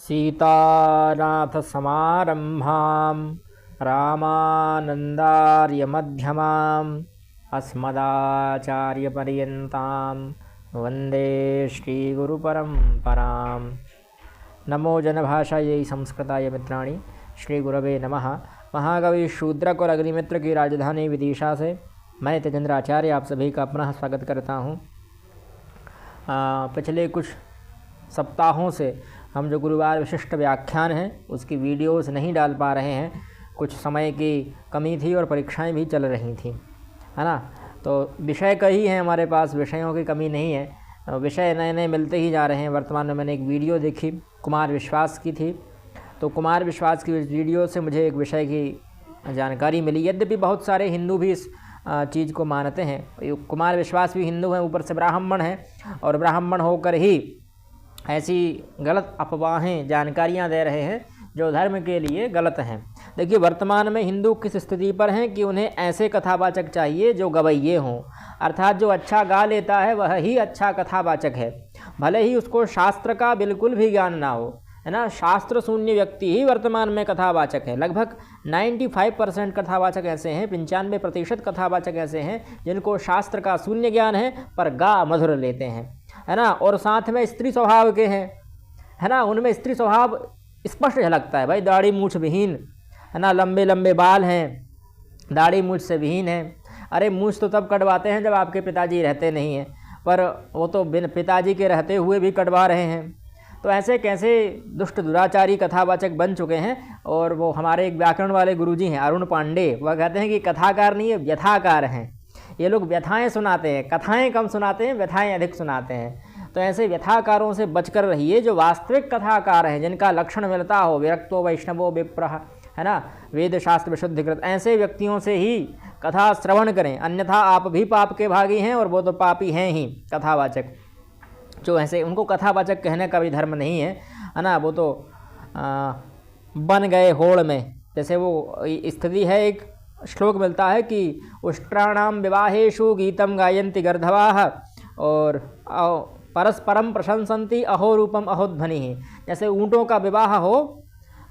सीतानाथसमारम्भां रामानन्दार्यमध्यमाम् अस्मदाचार्यपर्यन्तां वन्दे श्रीगुरुपरम्परां। नमो जनभाषायै संस्कृताय मित्राणि। श्रीगुरवे नमः। महाकवि शूद्रक और अग्निमित्र की राजधानी विदिशा से मैं तेजेंद्र आचार्य आप सभी का पुनः स्वागत करता हूँ। पिछले कुछ सप्ताहों से हम जो गुरुवार विशिष्ट व्याख्यान हैं उसकी वीडियोस नहीं डाल पा रहे हैं। कुछ समय की कमी थी और परीक्षाएं भी चल रही थी, है ना। तो विषय कई हैं हमारे पास, विषयों की कमी नहीं है, विषय नए नए मिलते ही जा रहे हैं। वर्तमान में मैंने एक वीडियो देखी, कुमार विश्वास की थी, तो कुमार विश्वास की वीडियो से मुझे एक विषय की जानकारी मिली। यद्यपि बहुत सारे हिंदू भी इस चीज़ को मानते हैं, कुमार विश्वास भी हिंदू हैं, ऊपर से ब्राह्मण हैं, और ब्राह्मण होकर ही ऐसी गलत अफवाहें जानकारियां दे रहे हैं जो धर्म के लिए गलत हैं। देखिए, वर्तमान में हिंदू किस स्थिति पर हैं कि उन्हें ऐसे कथावाचक चाहिए जो गवैये हों, अर्थात जो अच्छा गा लेता है वह ही अच्छा कथावाचक है, भले ही उसको शास्त्र का बिल्कुल भी ज्ञान ना हो, है ना। शास्त्र शून्य व्यक्ति ही वर्तमान में कथावाचक है। लगभग 95% कथावाचक ऐसे हैं, 95% कथावाचक ऐसे हैं जिनको शास्त्र का शून्य ज्ञान है पर गा मधुर लेते हैं, है ना। और साथ में स्त्री स्वभाव के हैं, है ना, उनमें स्त्री स्वभाव स्पष्ट झलकता है भाई। दाढ़ी मूछ विहीन, है ना, लंबे लंबे बाल हैं, दाढ़ी मूछ से विहीन है। अरे मूछ तो तब कटवाते हैं जब आपके पिताजी रहते नहीं हैं, पर वो तो बिन पिताजी के रहते हुए भी कटवा रहे हैं। तो ऐसे कैसे दुष्ट दुराचारी कथावाचक बन चुके हैं। और वो हमारे एक व्याकरण वाले गुरुजी हैं अरुण पांडे, वह कहते हैं कि कथाकार नहीं है व्यथाकार हैं। ये लोग व्यथाएं सुनाते हैं, कथाएं कम सुनाते हैं, व्यथाएं अधिक सुनाते हैं। तो ऐसे व्यथाकारों से बचकर रहिए। जो वास्तविक कथाकार हैं, जिनका लक्षण मिलता हो, विरक्तो वैष्णवो विप्रः, है ना, वेद शास्त्र विशुद्धिकृत, ऐसे व्यक्तियों से ही कथा श्रवण करें, अन्यथा आप भी पाप के भागी हैं और वो तो पापी हैं ही कथावाचक। जो ऐसे, उनको कथावाचक कहने का भी धर्म नहीं है ना। वो तो बन गए होड़ में, जैसे वो स्थिति है। एक श्लोक मिलता है कि उष्ट्राणाम विवाहेषु गीतम गायन्ति गर्धवाः और परस्परम प्रशंसन्ति अहो रूपम अहो ध्वनि। जैसे ऊँटों का विवाह हो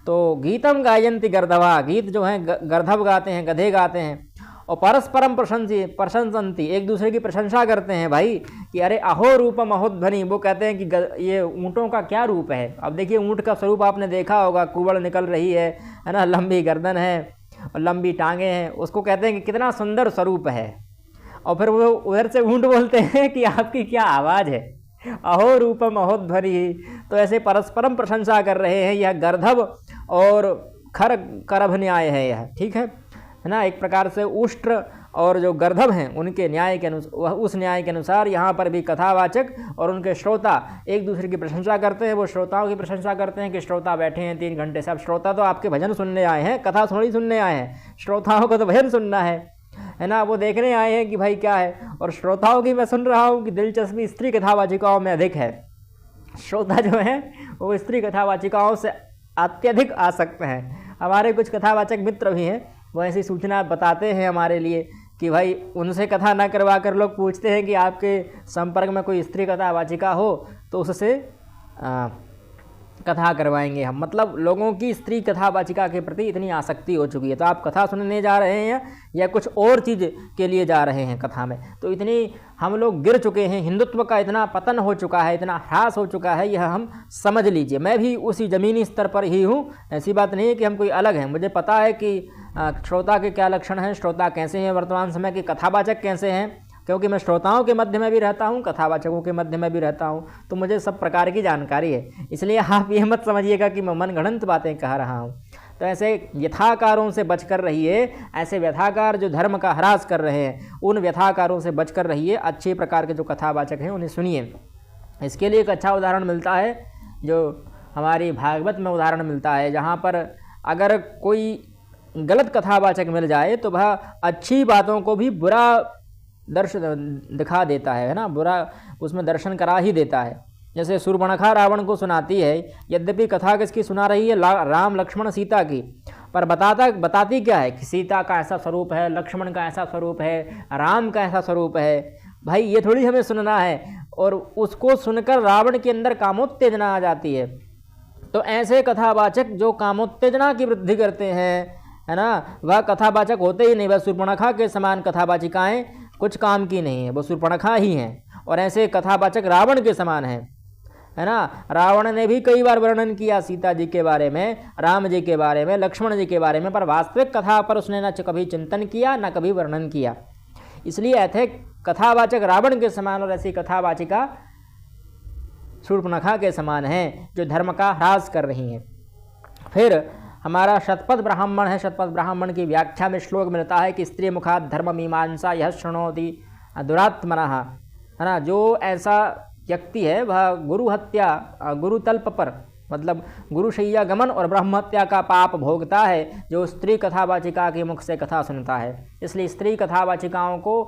तो गीतम गायन्ति गर्धवा, गीत जो हैं गर्धव गाते हैं, गधे गाते हैं, और परस्परम प्रशंसन्ति, एक दूसरे की प्रशंसा करते हैं भाई कि अरे अहो रूपम अहो ध्वनि। वो कहते हैं कि ये ऊँटों का क्या रूप है। अब देखिए, ऊँट का स्वरूप आपने देखा होगा, कुबड़ निकल रही है ना, लंबी गर्दन है और लंबी टांगे हैं, उसको कहते हैं कि कितना सुंदर स्वरूप है। और फिर वो उधर से ऊँट बोलते हैं कि आपकी क्या आवाज़ है, अहो रूपम अहो ध्वनि। तो ऐसे परस्परम प्रशंसा कर रहे हैं। यह गर्धव और खर करभ न्याय है यह, ठीक है ना। एक प्रकार से उष्ट्र और जो गर्धव हैं उनके न्याय के अनुसार, उस न्याय के अनुसार यहाँ पर भी कथावाचक और उनके श्रोता एक दूसरे की प्रशंसा करते हैं। वो श्रोताओं की प्रशंसा करते हैं कि श्रोता बैठे हैं 3 घंटे से। अब श्रोता तो आपके भजन सुनने आए हैं, कथा थोड़ी सुनने आए हैं। श्रोताओं को तो भजन सुनना है ना। वो देखने आए हैं कि भाई क्या है। और श्रोताओं की मैं सुन रहा हूँ कि दिलचस्पी स्त्री कथावाचिकाओं में अधिक है। श्रोता जो है वो स्त्री कथावाचिकाओं से अत्यधिक आसक्त हैं। हमारे कुछ कथावाचक मित्र भी हैं, वो ऐसी सूचना बताते हैं हमारे लिए कि भाई उनसे कथा ना करवा कर लोग पूछते हैं कि आपके संपर्क में कोई स्त्री कथावाचिका हो तो उससे कथा करवाएंगे हम। मतलब लोगों की स्त्री कथावाचिका के प्रति इतनी आसक्ति हो चुकी है। तो आप कथा सुनने जा रहे हैं या कुछ और चीज़ के लिए जा रहे हैं कथा में, तो इतनी हम लोग गिर चुके हैं, हिंदुत्व का इतना पतन हो चुका है, इतना ह्रास हो चुका है, यह हम समझ लीजिए। मैं भी उसी ज़मीनी स्तर पर ही हूँ, ऐसी बात नहीं है कि हम कोई अलग हैं। मुझे पता है कि श्रोता के क्या लक्षण हैं, श्रोता कैसे हैं वर्तमान समय के, कथावाचक कैसे हैं, क्योंकि मैं श्रोताओं के मध्य में भी रहता हूँ, कथावाचकों के मध्य में भी रहता हूँ, तो मुझे सब प्रकार की जानकारी है। इसलिए आप ये मत समझिएगा कि मैं मनगढ़ंत बातें कह रहा हूँ। तो ऐसे व्यथाकारों से बचकर रहिए। ऐसे व्यथाकार जो धर्म का ह्रास कर रहे हैं, उन व्यथाकारों से बचकर रहिए। अच्छे प्रकार के जो कथावाचक हैं उन्हें सुनिए। इसके लिए एक अच्छा उदाहरण मिलता है जो हमारी भागवत में उदाहरण मिलता है, जहाँ पर अगर कोई गलत कथावाचक मिल जाए तो वह अच्छी बातों को भी बुरा दर्शन दिखा देता है ना, बुरा उसमें दर्शन करा ही देता है। जैसे सूर्पणखा रावण को सुनाती है, यद्यपि कथा किसकी सुना रही है, राम लक्ष्मण सीता की, पर बताती क्या है कि सीता का ऐसा स्वरूप है, लक्ष्मण का ऐसा स्वरूप है, राम का ऐसा स्वरूप है। भाई ये थोड़ी हमें सुनना है। और उसको सुनकर रावण के अंदर कामोत्तेजना आ जाती है तो ऐसे कथावाचक जो कामोत्तेजना की वृद्धि करते हैं, है ना, वह कथावाचक होते ही नहीं। वह शूर्पणखा के समान कथावाचिकाएं कुछ काम की नहीं है, वो शूर्पणखा ही हैं। और ऐसे कथावाचक रावण के समान हैं, है ना। रावण ने भी कई बार वर्णन किया सीता जी के बारे में, राम जी के बारे में, लक्ष्मण जी के बारे में, पर वास्तविक कथा पर उसने न कभी चिंतन किया न कभी वर्णन किया। इसलिए ऐसे कथावाचक रावण के समान और ऐसी कथावाचिका शूर्पणखा के समान हैं जो धर्म का ह्रास कर रही हैं। फिर हमारा शतपथ ब्राह्मण है। शतपथ ब्राह्मण की व्याख्या में श्लोक मिलता है कि स्त्री मुखात धर्म मीमांसा यह शृणोति दुरात्मनः, है ना। जो ऐसा व्यक्ति है वह गुरु हत्या, गुरु तल्प पर मतलब गुरुशैया गमन और ब्रह्म हत्या का पाप भोगता है, जो स्त्री कथावाचिका के मुख से कथा सुनता है। इसलिए स्त्री कथावाचिकाओं को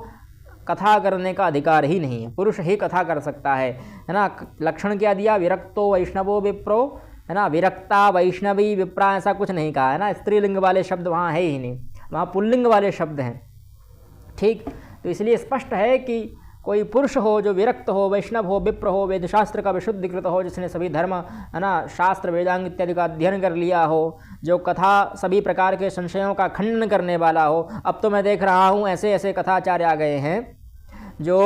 कथा करने का अधिकार ही नहीं है, पुरुष ही कथा कर सकता है ना। लक्षण क्या दिया, विरक्तो वैष्णवो विप्रो, है ना, विरक्ता वैष्णवी विप्रा, ऐसा कुछ नहीं कहा है ना। स्त्रीलिंग वाले शब्द वहाँ है ही नहीं, वहाँ पुल्लिंग वाले शब्द हैं। ठीक, तो इसलिए स्पष्ट है कि कोई पुरुष हो जो विरक्त हो, वैष्णव हो, विप्र हो, वेदशास्त्र का विशुद्धिकृत हो, जिसने सभी धर्म, है ना, शास्त्र वेदांग इत्यादि का अध्ययन कर लिया हो, जो कथा सभी प्रकार के संशयों का खंडन करने वाला हो। अब तो मैं देख रहा हूँ ऐसे ऐसे कथाचार्य आ गए हैं जो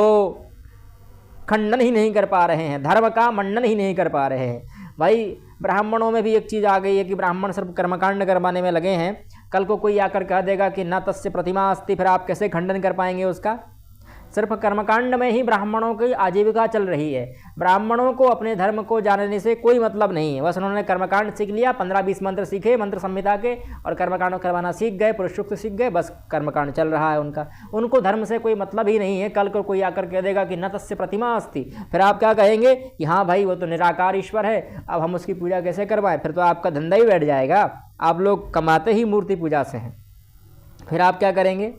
खंडन ही नहीं कर पा रहे हैं, धर्म का मंडन ही नहीं कर पा रहे हैं। भाई ब्राह्मणों में भी एक चीज़ आ गई है कि ब्राह्मण सिर्फ कर्मकांड करवाने में लगे हैं। कल को कोई आकर कह देगा कि न तस्य प्रतिमा अस्ति, फिर आप कैसे खंडन कर पाएंगे उसका। सिर्फ कर्मकांड में ही ब्राह्मणों की आजीविका चल रही है। ब्राह्मणों को अपने धर्म को जानने से कोई मतलब नहीं है। बस उन्होंने कर्मकांड सीख लिया, 15-20 मंत्र सीखे मंत्र संहिता के, और कर्मकांड करवाना सीख गए, पुरुष सूक्त सीख गए, बस कर्मकांड चल रहा है उनका। उनको धर्म से कोई मतलब ही नहीं है। कल को कोई आकर कह देगा कि न तस्य प्रतिमा अस्ति, फिर आप क्या कहेंगे कि हाँ भाई वो तो निराकार ईश्वर है, अब हम उसकी पूजा कैसे करवाएं। फिर तो आपका धंधा ही बैठ जाएगा। आप लोग कमाते ही मूर्ति पूजा से हैं, फिर आप क्या करेंगे।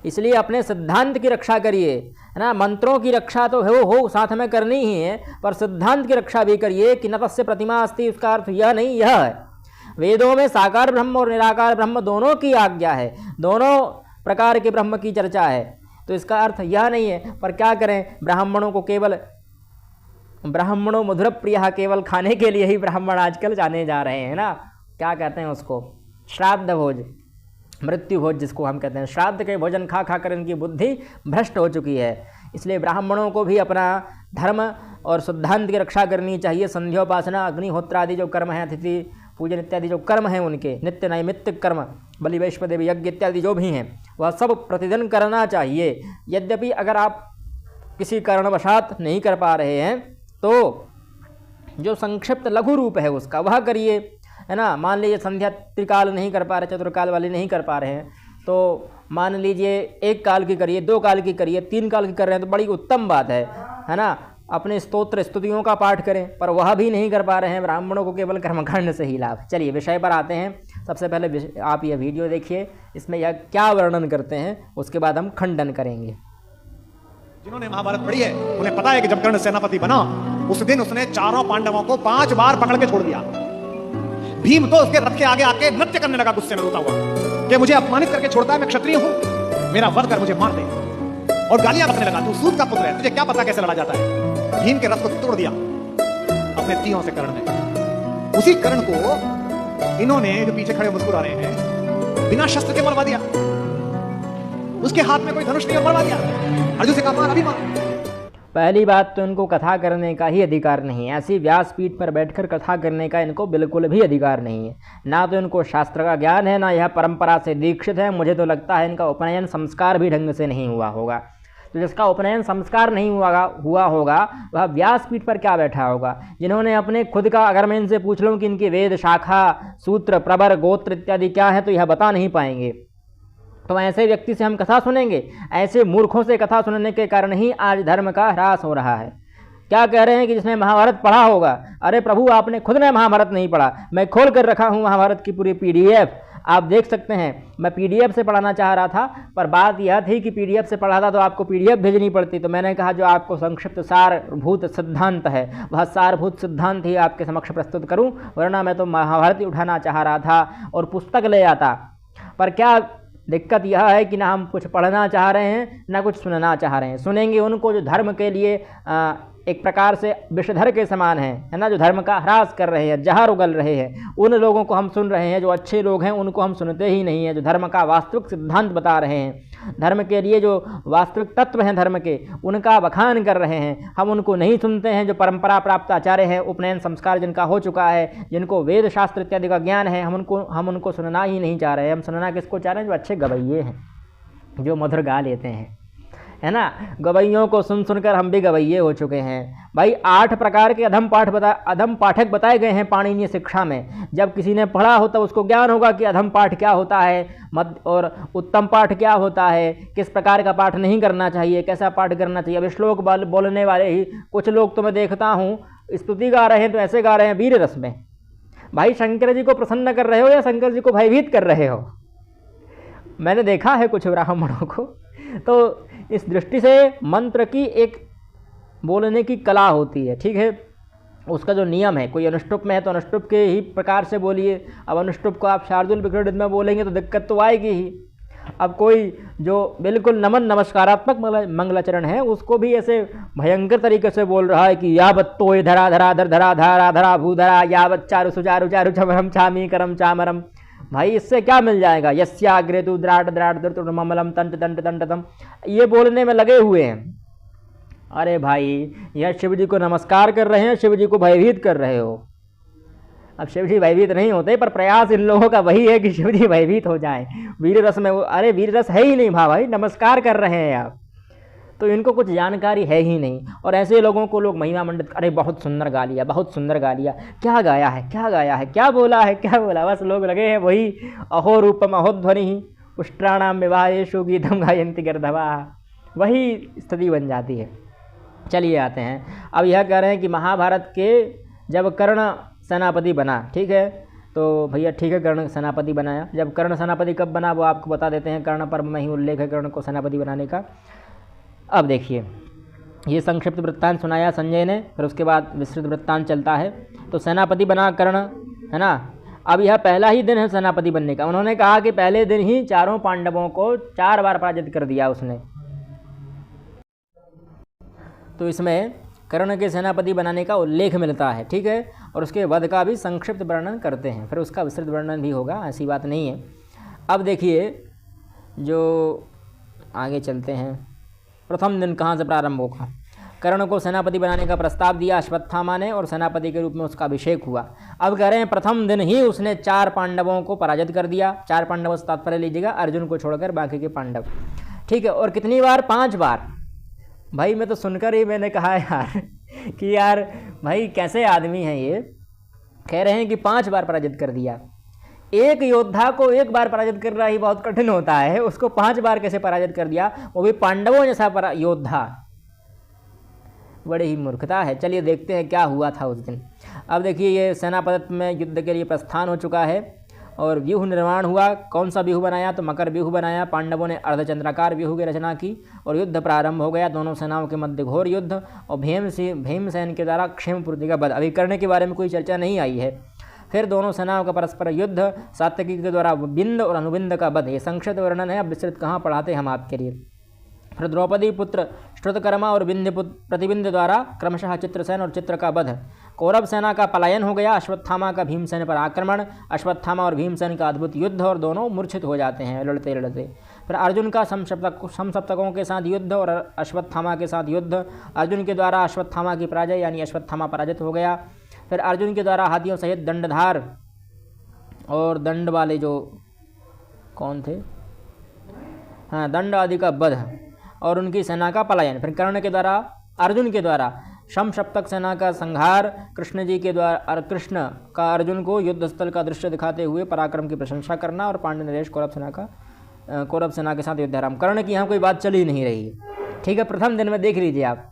इसलिए अपने सिद्धांत की रक्षा करिए, है ना। मंत्रों की रक्षा तो हो साथ में करनी ही है, पर सिद्धांत की रक्षा भी करिए कि न तस्य प्रतिमा अस्ति। उसका अर्थ यह नहीं, यह है वेदों में साकार ब्रह्म और निराकार ब्रह्म दोनों की आज्ञा है, दोनों प्रकार के ब्रह्म की चर्चा है। तो इसका अर्थ यह नहीं है। पर क्या करें, ब्राह्मणों को केवल ब्राह्मणों मधुर प्रिय, केवल खाने के लिए ही ब्राह्मण आजकल जाने जा रहे हैं ना। क्या कहते हैं उसको, श्राद्ध भोज, मृत्यु भोज जिसको हम कहते हैं। श्राद्ध के भोजन खा खा कर इनकी बुद्धि भ्रष्ट हो चुकी है। इसलिए ब्राह्मणों को भी अपना धर्म और सिद्धांत की रक्षा करनी चाहिए। संध्योपासना, अग्निहोत्र आदि जो कर्म हैं, अतिथि पूजन इत्यादि जो कर्म हैं, उनके नित्य नैमित्तिक कर्म, बलि वैष्णव यज्ञ इत्यादि जो भी हैं, वह सब प्रतिदिन करना चाहिए। यद्यपि अगर आप किसी कारणवशात नहीं कर पा रहे हैं तो जो संक्षिप्त लघु रूप है उसका वह करिए, है ना। मान लीजिए संध्या त्रिकाल नहीं कर पा रहे, चतुर्काल वाले नहीं कर पा रहे हैं, तो मान लीजिए 1 काल की करिए, 2 काल की करिए, 3 काल की कर रहे हैं तो बड़ी उत्तम बात है ना। अपने स्तोत्र स्तुतियों का पाठ करें, पर वह भी नहीं कर पा रहे हैं। ब्राह्मणों को केवल कर्मकांड से ही लाभ। चलिए विषय पर आते हैं। सबसे पहले आप यह वीडियो देखिए, इसमें यह क्या वर्णन करते हैं, उसके बाद हम खंडन करेंगे। जिन्होंने महाभारत पढ़ी है उन्हें पता है कि जब कर्ण सेनापति बना उस दिन उसने चारों पांडवों को 5 बार पकड़ के छोड़ दिया। भीम तो उसके रथ के आगे आके नृत्य करने लगा गुस्से में रोता हुआ कि मुझे अपमानित करके छोड़ता है, मैं क्षत्रिय हूं, मेरा वध कर मुझे मार दे। और गालियां बकने लगा, तू सूत का पुत्र है, तुझे क्या पता कैसे लड़ा जाता है। भीम के रथ को तोड़ दिया अपने तीरों से कर्ण ने। उसी कर्ण को इन्होंने जो पीछे खड़े मुस्कुरा रहे हैं बिना शस्त्र के मरवा दिया। उसके हाथ में कोई धनुष नहीं, मरवा दिया। अर्जुन से कहा मार, अभी मार। पहली बात तो इनको कथा करने का ही अधिकार नहीं है। ऐसी व्यासपीठ पर बैठकर कथा करने का इनको बिल्कुल भी अधिकार नहीं है। ना तो इनको शास्त्र का ज्ञान है, ना यह परंपरा से दीक्षित है। मुझे तो लगता है इनका उपनयन संस्कार भी ढंग से नहीं हुआ होगा। तो जिसका उपनयन संस्कार नहीं हुआ होगा वह व्यासपीठ पर क्या बैठा होगा। जिन्होंने अपने खुद का, अगर मैं इनसे पूछ लूँ कि इनकी वेद शाखा, सूत्र, प्रवर, गोत्र इत्यादि क्या है, तो यह बता नहीं पाएंगे। तो ऐसे व्यक्ति से हम कथा सुनेंगे? ऐसे मूर्खों से कथा सुनने के कारण ही आज धर्म का ह्रास हो रहा है। क्या कह रहे हैं कि जिसने महाभारत पढ़ा होगा। अरे प्रभु, आपने खुद ने महाभारत नहीं पढ़ा। मैं खोल कर रखा हूँ महाभारत की पूरी PDF, आप देख सकते हैं। मैं PDF से पढ़ाना चाह रहा था, पर बात यह थी कि PDF से पढ़ा था तो आपको PDF भेजनी पड़ती। तो मैंने कहा जो आपको संक्षिप्त सारभूत सिद्धांत है वह सारभूत सिद्धांत ही आपके समक्ष प्रस्तुत करूँ, वरना मैं तो महाभारत ही उठाना चाह रहा था और पुस्तक ले आता। पर क्या दिक्कत यह है कि ना हम कुछ पढ़ना चाह रहे हैं, ना कुछ सुनना चाह रहे हैं। सुनेंगे उनको जो धर्म के लिए एक प्रकार से विषधर के समान है ना, जो धर्म का ह्रास कर रहे हैं, जहर उगल रहे हैं। उन लोगों को हम सुन रहे हैं, जो अच्छे लोग हैं उनको हम सुनते ही नहीं हैं, जो धर्म का वास्तविक सिद्धांत बता रहे हैं, धर्म के लिए जो वास्तविक तत्व हैं धर्म के, उनका बखान कर रहे हैं, हम उनको नहीं सुनते हैं। जो परंपरा प्राप्त आचार्य हैं, उपनयन संस्कार जिनका हो चुका है, जिनको वेद शास्त्र इत्यादि का ज्ञान है, हम उनको सुनना ही नहीं चाह रहे हैं। हम सुनना किसको चाह रहे हैं? जो अच्छे गवैये हैं, जो मधुर गा लेते हैं, है ना। गवैयों को सुन सुनकर हम भी गवैये हो चुके हैं भाई। 8 प्रकार के अधम पाठक बताए गए हैं पाणिनीय शिक्षा में। जब किसी ने पढ़ा हो तब उसको ज्ञान होगा कि अधम पाठ क्या होता है और उत्तम पाठ क्या होता है, किस प्रकार का पाठ नहीं करना चाहिए, कैसा पाठ करना चाहिए। अब श्लोक बोलने वाले ही कुछ लोग तो मैं देखता हूँ स्तुति गा रहे हैं तो ऐसे गा रहे हैं वीर रस में। भाई शंकर जी को प्रसन्न कर रहे हो या शंकर जी को भयभीत कर रहे हो? मैंने देखा है कुछ ब्राह्मणों को। तो इस दृष्टि से मंत्र की एक बोलने की कला होती है, ठीक है। उसका जो नियम है, कोई अनुष्टुप में है तो अनुष्टुप के ही प्रकार से बोलिए। अब अनुष्टुप को आप शार्दुल विक्रीडित में बोलेंगे तो दिक्कत तो आएगी ही। अब कोई जो बिल्कुल नमस्कारात्मक मंगलाचरण है उसको भी ऐसे भयंकर तरीके से बोल रहा है कि यावत तोय धरा धरा धर धरा धारा धरा भूधरा यावत चारु सुचारु चारु चमरम चामी करम चामरम। भाई इससे क्या मिल जाएगा? यस्याग्रे तु द्राट द्राट द्रतुर ममलम तंट तंट तंटतम, ये बोलने में लगे हुए हैं। अरे भाई यह शिव जी को नमस्कार कर रहे हैं, शिव जी को भयभीत कर रहे हो। अब शिव जी भयभीत नहीं होते, पर प्रयास इन लोगों का वही है कि शिव जी भयभीत हो जाएं। वीर रस में अरे वीर रस है ही नहीं भाई, नमस्कार कर रहे हैं आप, तो इनको कुछ जानकारी है ही नहीं। और ऐसे लोगों को लोग महिमा मंडित, अरे बहुत सुंदर गा लिया, बहुत सुंदर गा लिया, क्या गाया है, क्या गाया है, क्या बोला है, क्या बोला। बस लोग लगे हैं वही अहो रूपम अहो ध्वनि उष्ट्राणाम विवाहेषु गीतम गायन्ति गर्दभा, वही स्थिति बन जाती है। चलिए आते हैं, अब यह कह रहे हैं कि महाभारत के जब कर्ण सेनापति बना, ठीक है, तो भैया ठीक है कर्ण सेनापति बनाया। जब कर्ण सेनापति कब बना वो आपको बता देते हैं, कर्ण पर्व में ही उल्लेख है कर्ण को सेनापति बनाने का। अब देखिए, ये संक्षिप्त वृत्तांत सुनाया संजय ने, फिर उसके बाद विस्तृत वृत्तांत चलता है। तो सेनापति बना कर्ण, है ना। अब यह पहला ही दिन है सेनापति बनने का। उन्होंने कहा कि पहले दिन ही चारों पांडवों को 4 बार पराजित कर दिया उसने। तो इसमें कर्ण के सेनापति बनाने का उल्लेख मिलता है, ठीक है, और उसके वध का भी संक्षिप्त वर्णन करते हैं, फिर उसका विस्तृत वर्णन भी होगा, ऐसी बात नहीं है। अब देखिए, जो आगे चलते हैं, प्रथम दिन कहाँ से प्रारंभ होगा। कर्ण को सेनापति बनाने का प्रस्ताव दिया अश्वत्थामा ने और सेनापति के रूप में उसका अभिषेक हुआ। अब कह रहे हैं प्रथम दिन ही उसने 4 पांडवों को पराजित कर दिया। 4 पांडवों से तात्पर्य लीजिएगा अर्जुन को छोड़कर बाकी के पांडव, ठीक है। और कितनी बार? 5 बार। भाई मैं तो सुनकर ही मैंने कहा यार कि यार भाई कैसे आदमी हैं ये। कह रहे हैं कि 5 बार पराजित कर दिया। एक योद्धा को 1 बार पराजित करना ही बहुत कठिन होता है, उसको 5 बार कैसे पराजित कर दिया, वो भी पांडवों जैसा योद्धा। बड़ी ही मूर्खता है। चलिए देखते हैं क्या हुआ था उस दिन। अब देखिए, ये सेनापति में युद्ध के लिए प्रस्थान हो चुका है और व्यूह निर्माण हुआ। कौन सा व्यूह बनाया? तो मकर व्यूह बनाया। पांडवों ने अर्धचंद्राकार व्यूह की रचना की और युद्ध प्रारंभ हो गया। दोनों सेनाओं के मध्य घोर युद्ध और भीमसेन के द्वारा क्षेमपूर्ति का वध। अभी करने के बारे में कोई चर्चा नहीं आई है। फिर दोनों सेनाओं का परस्पर युद्ध, सात्यकी के द्वारा बिंद और अनुबिंद का वध। ये संक्षिप्त वर्णन है, अब विस्तृत कहाँ पढ़ाते हम आपके लिए। फिर द्रौपदी पुत्र श्रुतकर्मा और बिंद प्रतिबिंद द्वारा क्रमशः चित्रसेन और चित्र का वध। कौरव सेना का पलायन हो गया। अश्वत्थामा का भीमसेन पर आक्रमण। अश्वत्थामा और भीमसेन का अद्भुत युद्ध और दोनों मूर्छित हो जाते हैं लड़ते लड़ते। फिर अर्जुन का समसप्तकों के साथ युद्ध और अश्वत्थामा के साथ युद्ध। अर्जुन के द्वारा अश्वत्थामा की पराजय, यानी अश्वत्थामा पराजित हो गया। फिर अर्जुन के द्वारा हाथियों सहित दंडधार और दंड वाले जो कौन थे, हाँ, दंड आदि का वध और उनकी सेना का पलायन। फिर कर्ण के द्वारा, अर्जुन के द्वारा समसप्तक सेना का संहार। कृष्ण जी के द्वारा, कृष्ण का अर्जुन को युद्ध स्थल का दृश्य दिखाते हुए पराक्रम की प्रशंसा करना और पांड्य नरेश कौरव सेना के साथ युद्धारंभ। कर्ण की यहाँ कोई बात चल ही नहीं रही है, ठीक है। प्रथम दिन में देख लीजिए आप,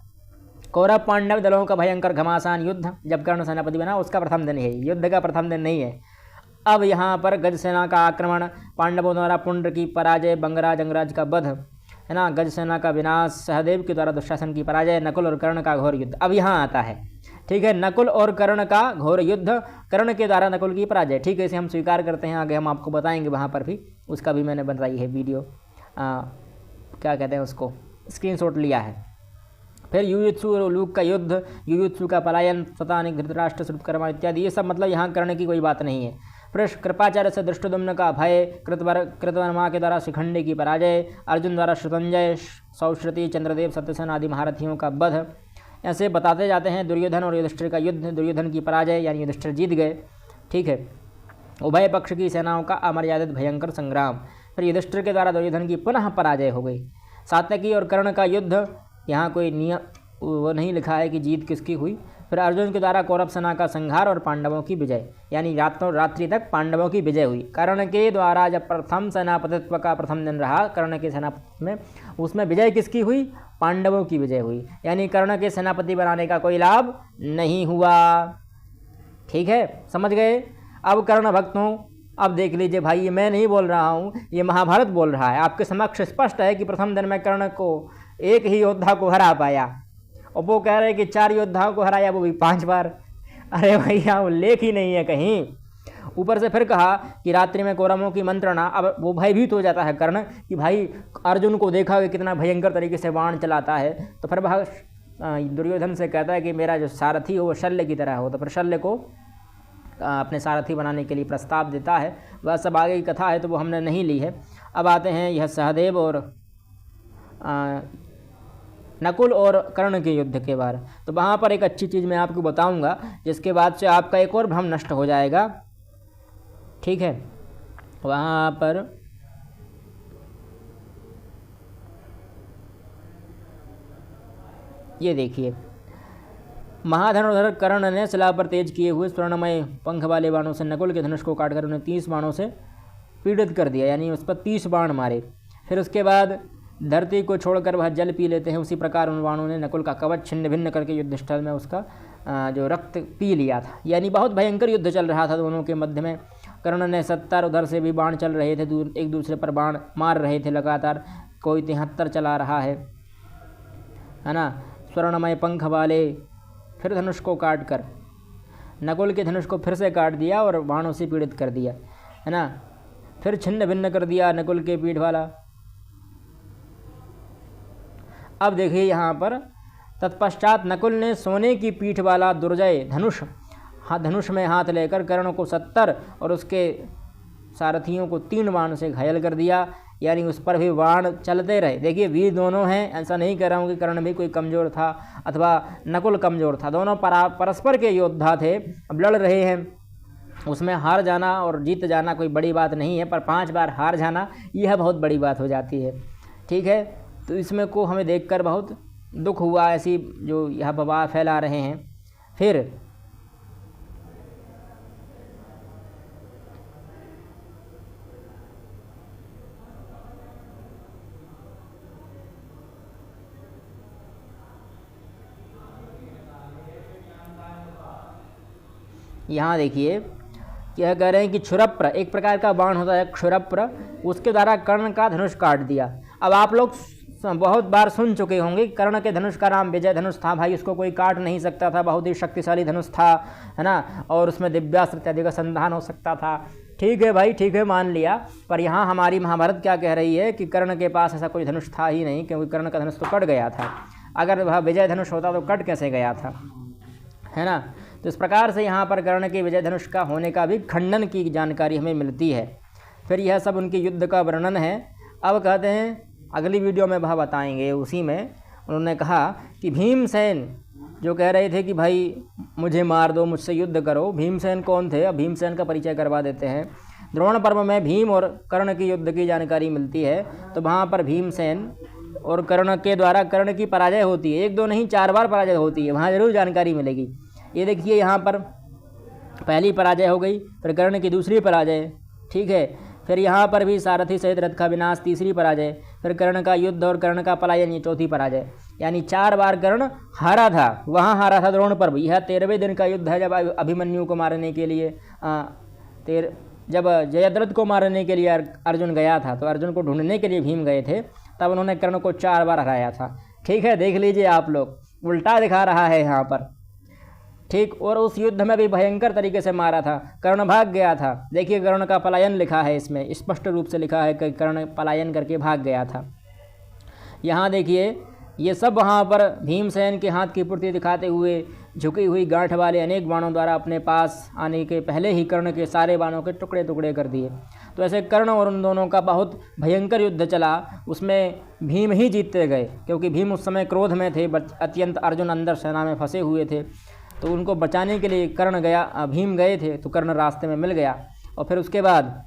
कौरव पांडव दलों का भयंकर घमासान युद्ध। जब कर्ण सेनापति बना उसका प्रथम दिन है, युद्ध का प्रथम दिन नहीं है। अब यहाँ पर गज सेना का आक्रमण, पांडवों द्वारा पुंड्र की पराजय, बंगराज अंगराज का वध, है ना, गज सेना का विनाश, सहदेव के द्वारा दुशासन की पराजय, नकुल और कर्ण का घोर युद्ध। अब यहाँ आता है, ठीक है, नकुल और कर्ण का घोर युद्ध, कर्ण के द्वारा नकुल की पराजय, ठीक है, इसे हम स्वीकार करते हैं। आगे हम आपको बताएंगे, वहाँ पर भी उसका भी मैंने बताई है वीडियो, क्या कहते हैं उसको, स्क्रीनशॉट लिया है। फिर युयुत्सु और उलूक का युद्ध, युयुत्सु का पलायन, शतानिक, धृतराष्ट्र, श्रुतकर्मा इत्यादि, ये सब मतलब यहाँ कर्ण की कोई बात नहीं है। फिर कृपाचार्य से धृष्टद्युम्न का भय, कृतवर्मा के द्वारा शिखंडी की पराजय, अर्जुन द्वारा श्रुतंजय, सौश्रुति, चंद्रदेव, सत्यसेन आदि महारथियों का वध, ऐसे बताते जाते हैं। दुर्योधन और युधिष्ठिर का युद्ध, दुर्योधन की पराजय यानी युधिष्ठिर जीत गए, ठीक है। उभय पक्ष की सेनाओं का अमर्यादित भयंकर संग्राम, फिर युधिष्ठिर के द्वारा दुर्योधन की पुनः पराजय हो गई। सात्यकी और कर्ण का युद्ध, यहाँ कोई नियम वो नहीं लिखा है कि जीत किसकी हुई। फिर अर्जुन के द्वारा कौरव सेना का संहार और पांडवों की विजय, यानी रातों रात्रि तक पांडवों की विजय हुई। कर्ण के द्वारा जब प्रथम सेनापतित्व का प्रथम दिन रहा कर्ण के सेनापति में, उसमें विजय किसकी हुई? पांडवों की विजय हुई, यानी कर्ण के सेनापति बनाने का कोई लाभ नहीं हुआ। ठीक है, समझ गए? अब कर्ण भक्तों, अब देख लीजिए भाई, ये मैं नहीं बोल रहा हूँ, ये महाभारत बोल रहा है। आपके समक्ष स्पष्ट है कि प्रथम दिन में कर्ण को एक ही योद्धा को हरा पाया, और वो कह रहे हैं कि 4 योद्धाओं को हराया, वो भी 5 बार। अरे भैया, उल्लेख ही नहीं है कहीं। ऊपर से फिर कहा कि रात्रि में कौरवों की मंत्रणा। अब वो भयभीत हो जाता है कर्ण कि भाई अर्जुन को देखा कि कितना भयंकर तरीके से बाण चलाता है, तो फिर वह दुर्योधन से कहता है कि मेरा जो सारथी हो वो शल्य की तरह हो। तो फिर शल्य को अपने सारथी बनाने के लिए प्रस्ताव देता है। वह सब आगे की कथा है, तो वो हमने नहीं ली है। अब आते हैं यह सहदेव और नकुल और कर्ण के युद्ध के बारे। तो वहाँ पर एक अच्छी चीज़ मैं आपको बताऊंगा, जिसके बाद से आपका एक और भ्रम नष्ट हो जाएगा। ठीक है, वहाँ पर ये देखिए, महाधनुर्धर कर्ण ने शिला पर तेज किए हुए स्वर्णमय पंख वाले बाणों से नकुल के धनुष को काटकर उन्हें 30 बाणों से पीड़ित कर दिया, यानी उस पर 30 बाण मारे। फिर उसके बाद धरती को छोड़कर वह जल पी लेते हैं। उसी प्रकार उन बाणों ने नकुल का कवच छिन्न भिन्न करके युद्धस्थल में उसका जो रक्त पी लिया था। यानी बहुत भयंकर युद्ध चल रहा था दोनों के मध्य में। कर्ण ने 70, उधर से भी बाण चल रहे थे, एक दूसरे पर बाण मार रहे थे लगातार। कोई 73 चला रहा है ना, स्वर्णमय पंख वाले। फिर धनुष को काट कर नकुल के धनुष को फिर से काट दिया और बाणों से पीड़ित कर दिया, है ना। फिर छिन्न भिन्न कर दिया नकुल के पीठ वाला। अब देखिए यहाँ पर, तत्पश्चात नकुल ने सोने की पीठ वाला दुर्जय धनुष में हाथ लेकर कर्ण को 70 और उसके सारथियों को 3 बाण से घायल कर दिया, यानी उस पर भी बाण चलते रहे। देखिए, वीर दोनों हैं, ऐसा नहीं कह रहा हूँ कि कर्ण भी कोई कमज़ोर था अथवा नकुल कमज़ोर था। दोनों परस्पर के योद्धा थे, अब लड़ रहे हैं। उसमें हार जाना और जीत जाना कोई बड़ी बात नहीं है, पर 5 बार हार जाना यह बहुत बड़ी बात हो जाती है। ठीक है, तो इसमें को हमें देखकर बहुत दुख हुआ, ऐसी जो यह अफवाह फैला रहे हैं। फिर यहाँ देखिए क्या कह रहे हैं कि क्षुरप्र, एक प्रकार का बाण होता है क्षुरप्र, उसके द्वारा कर्ण का धनुष काट दिया। अब आप लोग बहुत बार सुन चुके होंगे, कर्ण के धनुष का नाम विजय धनुष था। भाई, उसको कोई काट नहीं सकता था, बहुत ही शक्तिशाली धनुष था, है ना, और उसमें दिव्यास्त्र इत्यादि का संधान हो सकता था। ठीक है भाई, ठीक है, मान लिया। पर यहाँ हमारी महाभारत क्या कह रही है कि कर्ण के पास ऐसा कोई धनुष था ही नहीं, क्योंकि कर्ण का धनुष तो कट गया था। अगर वह विजय धनुष होता तो कट कैसे गया था, है ना। तो इस प्रकार से यहाँ पर कर्ण के विजय धनुष का होने का भी खंडन की जानकारी हमें मिलती है। फिर यह सब उनके युद्ध का वर्णन है। अब कहते हैं अगली वीडियो में वह बताएंगे। उसी में उन्होंने कहा कि भीमसेन जो कह रहे थे कि भाई मुझे मार दो, मुझसे युद्ध करो, भीमसेन कौन थे? अब भीमसेन का परिचय करवा देते हैं। द्रोण पर्व में भीम और कर्ण की युद्ध की जानकारी मिलती है। तो वहाँ पर भीमसेन और कर्ण के द्वारा कर्ण की पराजय होती है, 1-2 नहीं 4 बार पराजय होती है, वहाँ ज़रूर जानकारी मिलेगी। ये देखिए, यहाँ पर पहली पराजय हो गई, फिर कर्ण की दूसरी पराजय, ठीक है। फिर यहाँ पर भी सारथी सहित रथ का विनाश, तीसरी पराजय। फिर कर्ण का युद्ध और कर्ण का पलायन, ये चौथी पराजय। यानी 4 बार कर्ण हारा था। वहाँ हारा था द्रोण पर्व। यह 13वें दिन का युद्ध है, जब अभिमन्यु को मारने के लिए जब जयद्रथ को मारने के लिए अर्जुन गया था, तो अर्जुन को ढूंढने के लिए भीम गए थे, तब उन्होंने कर्ण को 4 बार हराया था। ठीक है, देख लीजिए आप लोग, उल्टा दिखा रहा है यहाँ पर। ठीक, और उस युद्ध में भी भयंकर तरीके से मारा था, कर्ण भाग गया था। देखिए, कर्ण का पलायन लिखा है, इसमें स्पष्ट रूप से लिखा है कि कर्ण पलायन करके भाग गया था। यहाँ देखिए ये सब वहाँ पर भीमसेन के हाथ की पूर्ति दिखाते हुए झुकी हुई गांठ वाले अनेक बाणों द्वारा अपने पास आने के पहले ही कर्ण के सारे बाणों के टुकड़े टुकड़े कर दिए। तो ऐसे कर्ण और उन दोनों का बहुत भयंकर युद्ध चला। उसमें भीम ही जीतते गए, क्योंकि भीम उस समय क्रोध में थे, अत्यंत अर्जुन अंदर सेना में फंसे हुए थे। तो उनको बचाने के लिए भीम गए थे, तो कर्ण रास्ते में मिल गया और फिर उसके बाद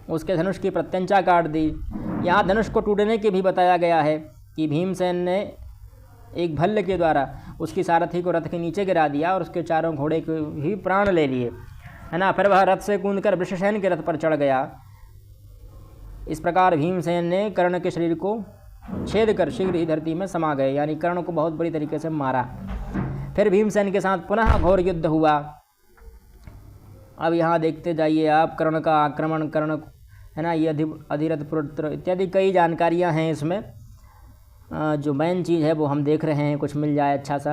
उसके धनुष की प्रत्यंचा काट दी। यहाँ धनुष को टूटने के भी बताया गया है कि भीमसेन ने एक भल्ल के द्वारा उसकी सारथी को रथ के नीचे गिरा दिया और उसके चारों घोड़े के भी प्राण ले लिए, है ना। फिर वह रथ से कूदकर वृषसेन के रथ पर चढ़ गया। इस प्रकार भीमसेन ने कर्ण के शरीर को छेद कर शीघ्र ही धरती में समा गए, यानी कर्ण को बहुत बुरी तरीके से मारा। फिर भीमसेन के साथ पुनः घोर युद्ध हुआ। अब यहाँ देखते जाइए आप कर्ण का आक्रमण, कर्ण, है ना, ये अधिरथ पुत्र इत्यादि कई जानकारियाँ हैं इसमें। जो मेन चीज़ है वो हम देख रहे हैं, कुछ मिल जाए अच्छा सा।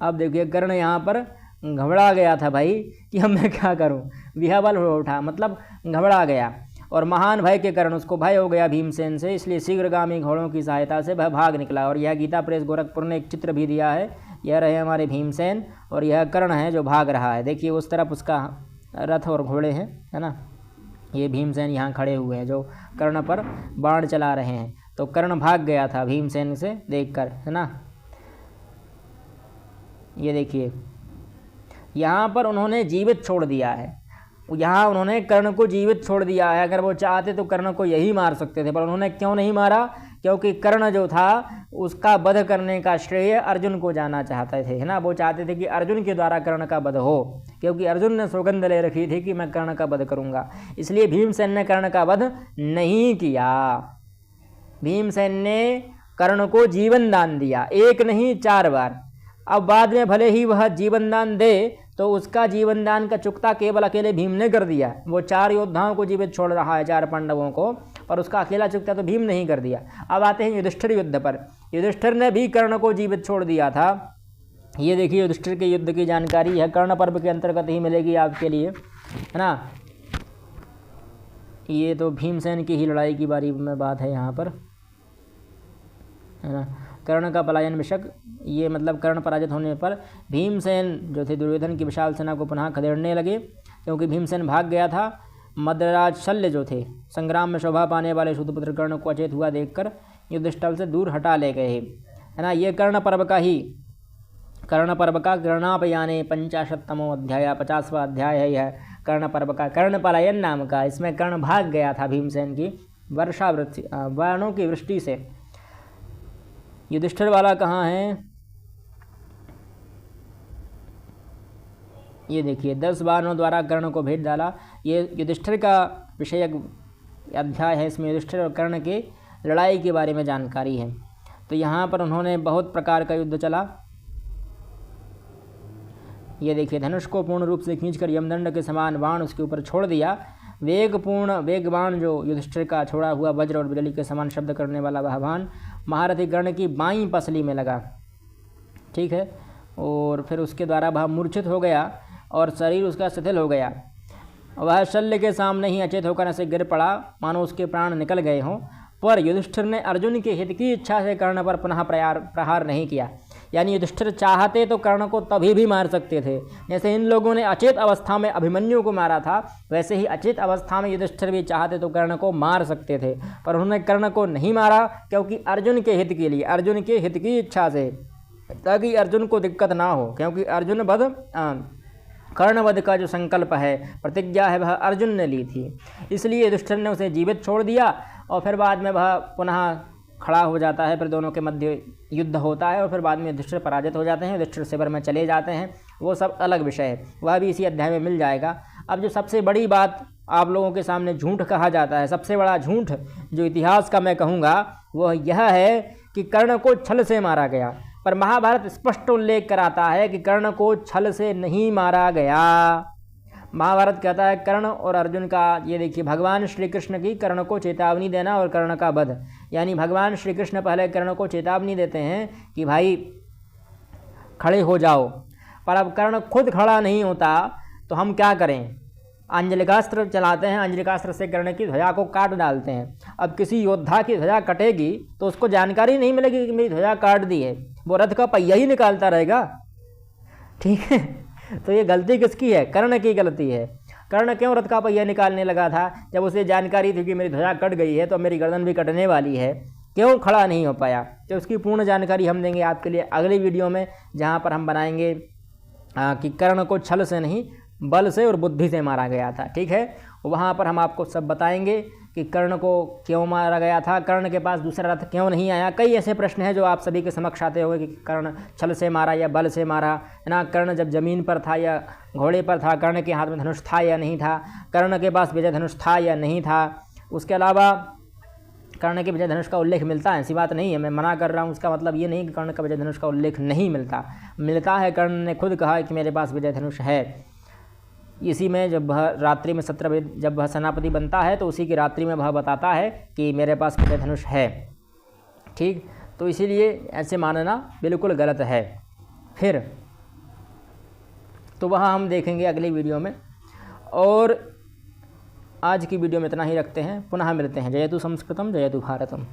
अब देखिए कर्ण यहाँ पर घबरा गया था भाई कि अब मैं क्या करूँ, विह्वल हो उठा, मतलब घबरा गया। और महान भय के कारण उसको भय हो गया भीमसेन से, इसलिए शीघ्रगामी घोड़ों की सहायता से वह भाग निकला। और यह गीता प्रेस गोरखपुर ने एक चित्र भी दिया है। यह रहे हमारे भीमसेन और यह कर्ण है जो भाग रहा है। देखिए उस तरफ उसका रथ और घोड़े हैं, है ना। ये भीमसेन यहाँ खड़े हुए हैं जो कर्ण पर बाण चला रहे हैं। तो कर्ण भाग गया था भीमसेन से देखकर, है ना। ये देखिए यहाँ पर उन्होंने जीवित छोड़ दिया है, यहाँ उन्होंने कर्ण को जीवित छोड़ दिया है। अगर वो चाहते तो कर्ण को यही मार सकते थे, पर उन्होंने क्यों नहीं मारा? क्योंकि कर्ण जो था उसका वध करने का श्रेय अर्जुन को जाना चाहते थे, है ना। वो चाहते थे कि अर्जुन के द्वारा कर्ण का वध हो, क्योंकि अर्जुन ने सौगंध ले रखी थी कि मैं कर्ण का वध करूँगा। इसलिए भीमसेन ने कर्ण का वध नहीं किया। भीमसेन ने कर्ण को जीवन दान दिया, एक नहीं 4 बार। अब बाद में भले ही वह जीवन दान दे, तो उसका जीवन दान का चुकता केवल अकेले भीम ने कर दिया। वो 4 योद्धाओं को जीवित छोड़ रहा है, 4 पांडवों को, पर उसका अकेला चुकता तो भीम नहीं कर दिया। अब आते हैं युधिष्ठिर युद्ध पर। युधिष्ठिर ने भी कर्ण को जीवित छोड़ दिया था। ये देखिए युधिष्ठिर के युद्ध की जानकारी है, कर्ण पर्व के अंतर्गत ही मिलेगी आपके लिए, है ना। ये तो भीमसेन की ही लड़ाई की बारी में बात है यहाँ पर, है ना। कर्ण का पलायन विषक, ये मतलब कर्ण पराजित होने पर भीमसेन जो थे दुर्योधन की विशाल सेना को पुनः खदेड़ने लगे, क्योंकि भीमसेन भाग गया था। मद्राज शल्य जो थे संग्राम में शोभा पाने वाले शूद्रपुत्र कर्ण को अचेत हुआ देखकर युद्धस्थल से दूर हटा ले गए, है ना। ये कर्ण पर्व का कर्णापयाने 55तमो अध्याय, 50वां अध्याय है यह कर्ण पर्व का, कर्ण पलायन नाम का। इसमें कर्ण भाग गया था भीमसेन की बाणों की वृष्टि से। युधिष्ठिर वाला कहाँ है? ये देखिए 10 बाणों द्वारा कर्ण को भेद डाला। ये युधिष्ठिर का विषयक अध्याय है। इसमें युधिष्ठिर और कर्ण के लड़ाई के बारे में जानकारी है। तो यहाँ पर उन्होंने बहुत प्रकार का युद्ध चला। ये देखिए धनुष को पूर्ण रूप से खींचकर यमदंड के समान बाण उसके ऊपर छोड़ दिया। वेग बाण जो युधिष्ठिर का छोड़ा हुआ वज्र और बिजली के समान शब्द करने वाला वह बाण महारथी कर्ण की बाईं पसली में लगा, ठीक है। और फिर उसके द्वारा वह मूर्छित हो गया और शरीर उसका शिथिल हो गया। वह शल्य के सामने ही अचेत होकर ऐसे गिर पड़ा मानो उसके प्राण निकल गए हों। पर युधिष्ठिर ने अर्जुन के हित की इच्छा से कर्ण पर पुनः प्रहार नहीं किया। यानी युधिष्ठिर चाहते तो कर्ण को तभी भी मार सकते थे। जैसे इन लोगों ने अचेत अवस्था में अभिमन्यु को मारा था, वैसे ही अचेत अवस्था में युधिष्ठिर भी चाहते तो कर्ण को मार सकते थे, पर उन्होंने कर्ण को नहीं मारा, क्योंकि अर्जुन के हित के लिए, अर्जुन के हित की इच्छा से, ताकि अर्जुन को दिक्कत ना हो। क्योंकि अर्जुन कर्णवध का जो संकल्प है, प्रतिज्ञा है, वह अर्जुन ने ली थी। इसलिए युधिष्ठिर ने उसे जीवित छोड़ दिया और फिर बाद में वह पुनः खड़ा हो जाता है। फिर दोनों के मध्य युद्ध होता है और फिर बाद में युधिष्ठिर पराजित हो जाते हैं, युधिष्ठिर शिविर में चले जाते हैं। वो सब अलग विषय है, वह भी इसी अध्याय में मिल जाएगा। अब जो सबसे बड़ी बात आप लोगों के सामने झूठ कहा जाता है, सबसे बड़ा झूठ जो इतिहास का मैं कहूँगा वह यह है कि कर्ण को छल से मारा गया। पर महाभारत स्पष्ट उल्लेख कराता है कि कर्ण को छल से नहीं मारा गया। महाभारत कहता है कर्ण और अर्जुन का, ये देखिए भगवान श्री कृष्ण की कर्ण को चेतावनी देना और कर्ण का वध, यानी भगवान श्री कृष्ण पहले कर्ण को चेतावनी देते हैं कि भाई खड़े हो जाओ, पर अब कर्ण खुद खड़ा नहीं होता तो हम क्या करें, अंजलिकास्त्र चलाते हैं, अंजलिकास्त्र से कर्ण की ध्वजा को काट डालते हैं। अब किसी योद्धा की ध्वजा कटेगी तो उसको जानकारी नहीं मिलेगी कि मेरी ध्वजा काट दी है, वो रथ का पहिया ही निकालता रहेगा। ठीक है, तो ये गलती किसकी है? कर्ण की गलती है। कर्ण क्यों रथ का पहिया निकालने लगा था? जब उसे जानकारी थी कि मेरी ध्वजा कट गई है तो मेरी गर्दन भी कटने वाली है, क्यों खड़ा नहीं हो पाया? तो उसकी पूर्ण जानकारी हम देंगे आपके लिए अगली वीडियो में, जहाँ पर हम बनाएंगे कि कर्ण को छल से नहीं बल से और बुद्धि से मारा गया था। ठीक है, वहाँ पर हम आपको सब बताएंगे कि कर्ण को क्यों मारा गया था, कर्ण के पास दूसरा रथ क्यों नहीं आया। कई ऐसे प्रश्न हैं जो आप सभी के समक्ष आते होंगे कि कर्ण छल से मारा या बल से मारा, है ना? कर्ण जब ज़मीन पर था या घोड़े पर था, कर्ण के हाथ में धनुष था या नहीं था, कर्ण के पास विजय धनुष था या नहीं था। उसके अलावा कर्ण के विजय धनुष का उल्लेख मिलता है, ऐसी बात नहीं है, मैं मना कर रहा हूँ, उसका मतलब ये नहीं कि कर्ण का विजय धनुष का उल्लेख नहीं मिलता, मिलता है। कर्ण ने खुद कहा कि मेरे पास विजय धनुष है। इसी में जब वह रात्रि में 17 बजे जब वह सेनापति बनता है तो उसी की रात्रि में वह बताता है कि मेरे पास विजय धनुष है। ठीक, तो इसीलिए ऐसे मानना बिल्कुल गलत है। फिर तो वह हम देखेंगे अगली वीडियो में, और आज की वीडियो में इतना ही रखते हैं। पुनः मिलते हैं। जयतु संस्कृतम जयतु भारतम।